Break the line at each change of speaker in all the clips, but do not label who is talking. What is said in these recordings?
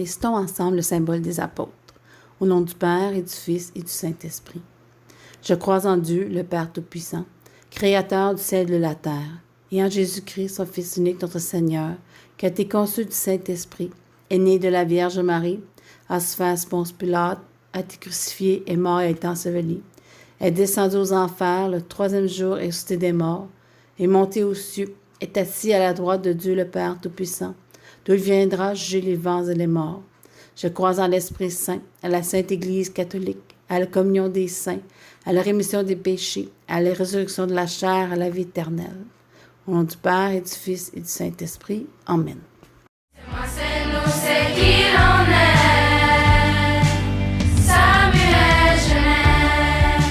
Récitons ensemble le symbole des apôtres. Au nom du Père et du Fils et du Saint-Esprit. Je crois en Dieu, le Père Tout-Puissant, Créateur du ciel et de la terre, et en Jésus-Christ, son Fils unique, notre Seigneur, qui a été conçu du Saint-Esprit, est né de la Vierge Marie, a souffert à Ponce Pilate, a été crucifié, est mort et a été enseveli, est descendu aux enfers, le troisième jour est ressuscité des morts, est monté aux cieux, est assis à la droite de Dieu, le Père Tout-Puissant, d'où il viendra juger les vivants et les morts. Je crois en l'Esprit Saint, à la Sainte Église catholique, à la communion des saints, à la rémission des péchés, à la résurrection de la chair, à la vie éternelle. Au nom du Père et du Fils et du Saint-Esprit. Amen.
Moi, c'est nous, c'est qui l'on est. Samuel Genest.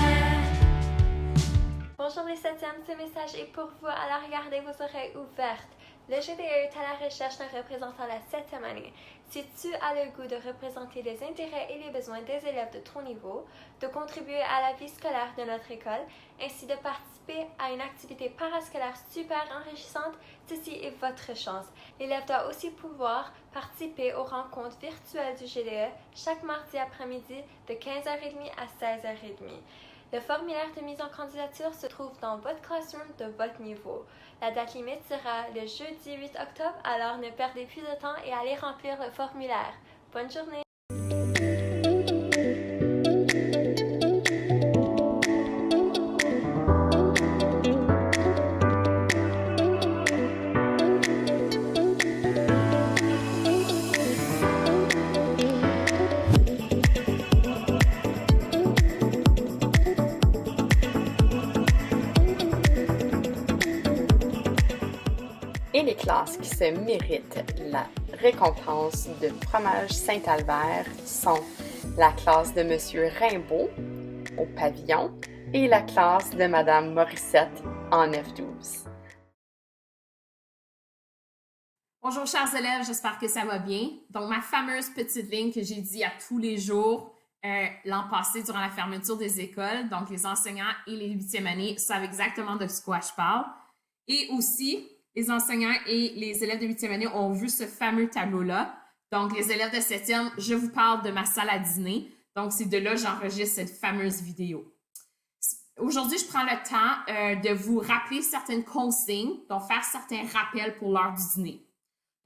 Bonjour les septièmes, ce message est pour vous, alors gardez vos oreilles ouvertes. Le GDE est à la recherche d'un représentant la 7e année. Si tu as le goût de représenter les intérêts et les besoins des élèves de ton niveau, de contribuer à la vie scolaire de notre école, ainsi de participer à une activité parascolaire super enrichissante, ceci est votre chance. L'élève doit aussi pouvoir participer aux rencontres virtuelles du GDE chaque mardi après-midi de 15h30 à 16h30. Le formulaire de mise en candidature se trouve dans votre classroom de votre niveau. La date limite sera le jeudi 8 octobre, alors ne perdez plus de temps et allez remplir le formulaire. Bonne journée!
Et les classes qui se méritent la récompense de fromage Saint-Albert sont la classe de Monsieur Rimbaud au pavillon et la classe de Madame Morissette en F12.
Bonjour chers élèves, j'espère que ça va bien. Donc ma fameuse petite ligne que j'ai dit à tous les jours l'an passé durant la fermeture des écoles, donc les enseignants et les 8e années savent exactement de quoi je parle. Et aussi, les enseignants et les élèves de 8e année ont vu ce fameux tableau-là. Donc, les élèves de 7e, je vous parle de ma salle à dîner. Donc, c'est de là que j'enregistre cette fameuse vidéo. Aujourd'hui, je prends le temps de vous rappeler certaines consignes, donc faire certains rappels pour l'heure du dîner.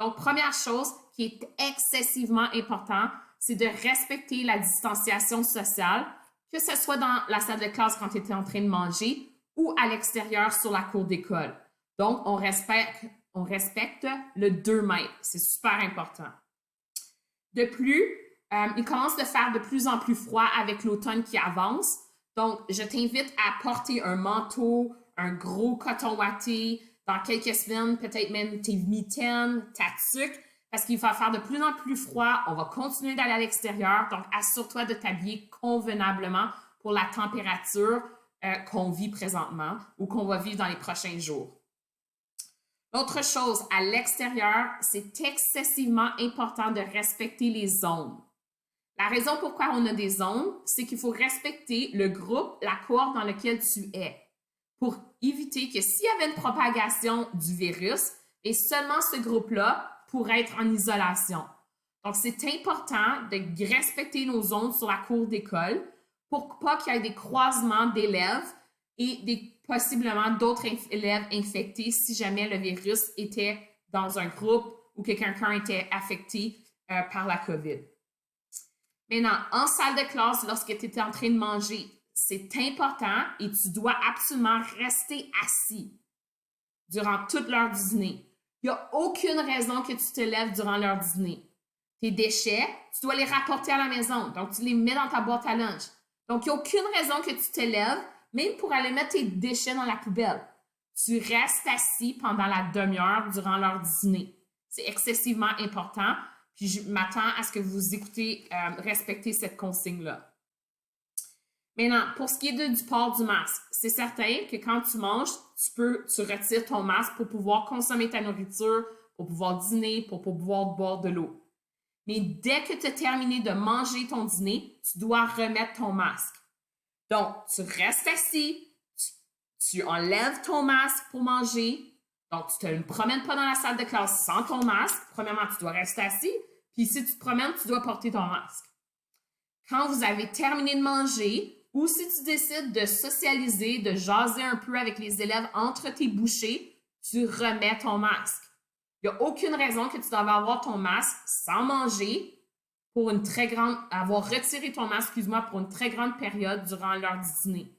Donc, première chose qui est excessivement important, c'est de respecter la distanciation sociale, que ce soit dans la salle de classe quand tu étais en train de manger ou à l'extérieur sur la cour d'école. Donc, on respecte le 2 mètres. C'est super important. De plus, il commence de faire de plus en plus froid avec l'automne qui avance. Donc, je t'invite à porter un manteau, un gros coton ouaté. Dans quelques semaines, peut-être même tes mitaines, ta tuque, parce qu'il va faire de plus en plus froid. On va continuer d'aller à l'extérieur. Donc, assure-toi de t'habiller convenablement pour la température qu'on vit présentement ou qu'on va vivre dans les prochains jours. L'autre chose, à l'extérieur, c'est excessivement important de respecter les zones. La raison pourquoi on a des zones, c'est qu'il faut respecter le groupe, la cohorte dans lequel tu es, pour éviter que s'il y avait une propagation du virus, et seulement ce groupe-là pourrait être en isolation. Donc, c'est important de respecter nos zones sur la cour d'école pour pas qu'il y ait des croisements d'élèves et possiblement d'autres élèves infectés si jamais le virus était dans un groupe ou que quelqu'un était affecté par la COVID. Maintenant, en salle de classe, lorsque tu étais en train de manger, c'est important et tu dois absolument rester assis durant toute l'heure du dîner. Il n'y a aucune raison que tu te lèves durant l'heure du dîner. Tes déchets, tu dois les rapporter à la maison, donc tu les mets dans ta boîte à lunch. Donc, il n'y a aucune raison que tu te lèves même pour aller mettre tes déchets dans la poubelle. Tu restes assis pendant la demi-heure durant l'heure du dîner. C'est excessivement important. Puis je m'attends à ce que vous écoutez, respecter cette consigne-là. Maintenant, pour ce qui est du port du masque, c'est certain que quand tu manges, tu retires ton masque pour pouvoir consommer ta nourriture, pour pouvoir dîner, pour pouvoir boire de l'eau. Mais dès que tu as terminé de manger ton dîner, tu dois remettre ton masque. Donc, tu restes assis, tu enlèves ton masque pour manger. Donc, tu ne te promènes pas dans la salle de classe sans ton masque. Premièrement, tu dois rester assis. Puis Puis si tu te promènes, tu dois porter ton masque. Quand vous avez terminé de manger, ou si tu décides de socialiser, de jaser un peu avec les élèves entre tes bouchées, tu remets ton masque. Il n'y a aucune raison que tu doives avoir ton masque sans manger pour avoir retiré ton masque, excuse-moi, pour une très grande période durant l'heure du dîner.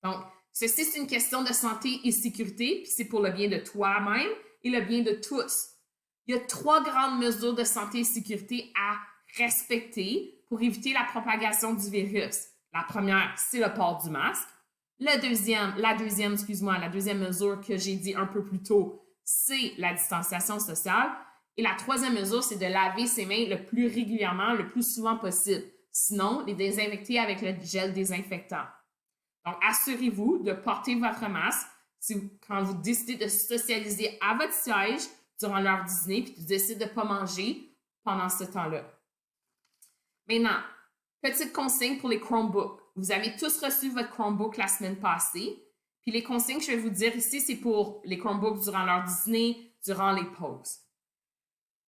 Donc, ceci, c'est une question de santé et sécurité, puis c'est pour le bien de toi-même et le bien de tous. Il y a 3 grandes mesures de santé et sécurité à respecter pour éviter la propagation du virus. La première, c'est le port du masque. La deuxième mesure que j'ai dit un peu plus tôt, c'est la distanciation sociale. Et la troisième mesure, c'est de laver ses mains le plus régulièrement, le plus souvent possible. Sinon, les désinfecter avec le gel désinfectant. Donc, assurez-vous de porter votre masque quand vous décidez de socialiser à votre siège durant l'heure du dîner, puis tu décides de ne pas manger pendant ce temps-là. Maintenant, petite consigne pour les Chromebooks. Vous avez tous reçu votre Chromebook la semaine passée. Puis les consignes que je vais vous dire ici, c'est pour les Chromebooks durant l'heure du dîner, durant les pauses.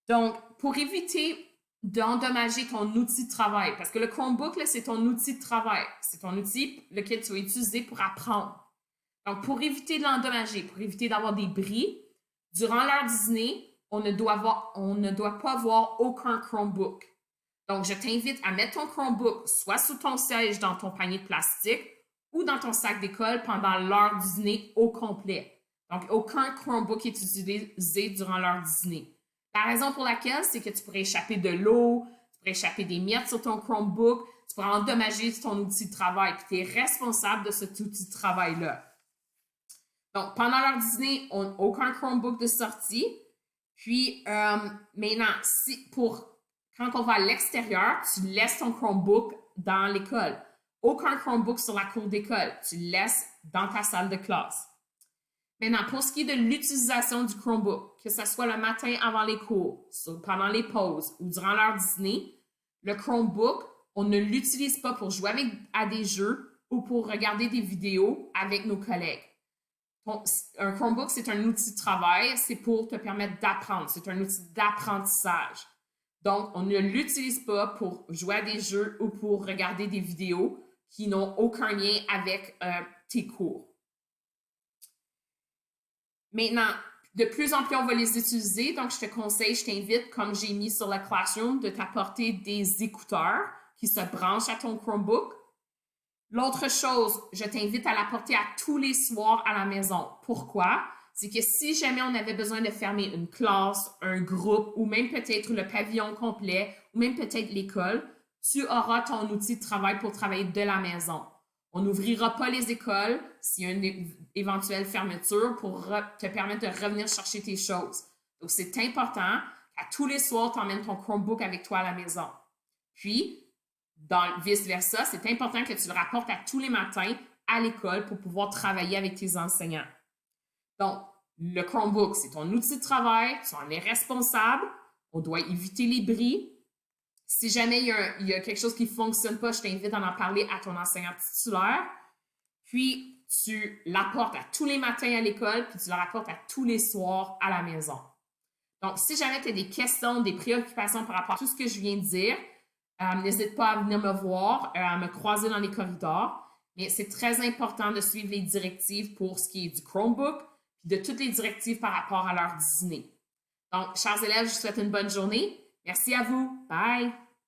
Donc, pour éviter d'endommager ton outil de travail, parce que le Chromebook, là, c'est ton outil de travail. C'est ton outil lequel tu vas utiliser pour apprendre. Donc, pour éviter de l'endommager, pour éviter d'avoir des bris, durant l'heure du dîner, on ne doit pas voir aucun Chromebook. Donc, je t'invite à mettre ton Chromebook soit sous ton siège dans ton panier de plastique ou dans ton sac d'école pendant l'heure du dîner au complet. Donc, aucun Chromebook est utilisé durant l'heure du dîner. La raison pour laquelle, c'est que tu pourrais échapper de l'eau, tu pourrais échapper des miettes sur ton Chromebook, tu pourrais endommager ton outil de travail, puis tu es responsable de cet outil de travail-là. Donc, pendant l'heure du dîner, aucun Chromebook de sortie. Puis, maintenant, quand on va à l'extérieur, tu laisses ton Chromebook dans l'école. Aucun Chromebook sur la cour d'école. Tu le laisses dans ta salle de classe. Maintenant, pour ce qui est de l'utilisation du Chromebook, que ce soit le matin avant les cours, pendant les pauses ou durant l'heure du dîner, le Chromebook, on ne l'utilise pas pour jouer à des jeux ou pour regarder des vidéos avec nos collègues. Un Chromebook, c'est un outil de travail, c'est pour te permettre d'apprendre. C'est un outil d'apprentissage. Donc, on ne l'utilise pas pour jouer à des jeux ou pour regarder des vidéos qui n'ont aucun lien avec tes cours. Maintenant, de plus en plus, on va les utiliser. Donc, je t'invite, comme j'ai mis sur le Classroom, de t'apporter des écouteurs qui se branchent à ton Chromebook. L'autre chose, je t'invite à l'apporter à tous les soirs à la maison. Pourquoi? C'est que si jamais on avait besoin de fermer une classe, un groupe, ou même peut-être le pavillon complet, ou même peut-être l'école, tu auras ton outil de travail pour travailler de la maison. On n'ouvrira pas les écoles s'il y a une éventuelle fermeture pour te permettre de revenir chercher tes choses. Donc, c'est important qu'à tous les soirs, tu emmènes ton Chromebook avec toi à la maison. Puis, vice-versa, c'est important que tu le rapportes à tous les matins à l'école pour pouvoir travailler avec tes enseignants. Donc, le Chromebook, c'est ton outil de travail, tu en es responsable, on doit éviter les bris. Si jamais il y a quelque chose qui ne fonctionne pas, je t'invite à en parler à ton enseignant titulaire. Puis, tu l'apportes à tous les matins à l'école, puis tu le rapportes à tous les soirs à la maison. Donc, si jamais tu as des questions, des préoccupations par rapport à tout ce que je viens de dire, n'hésite pas à venir me voir, à me croiser dans les corridors. Mais c'est très important de suivre les directives pour ce qui est du Chromebook, puis de toutes les directives par rapport à l'heure du dîner. Donc, chers élèves, je vous souhaite une bonne journée. Merci à vous. Bye!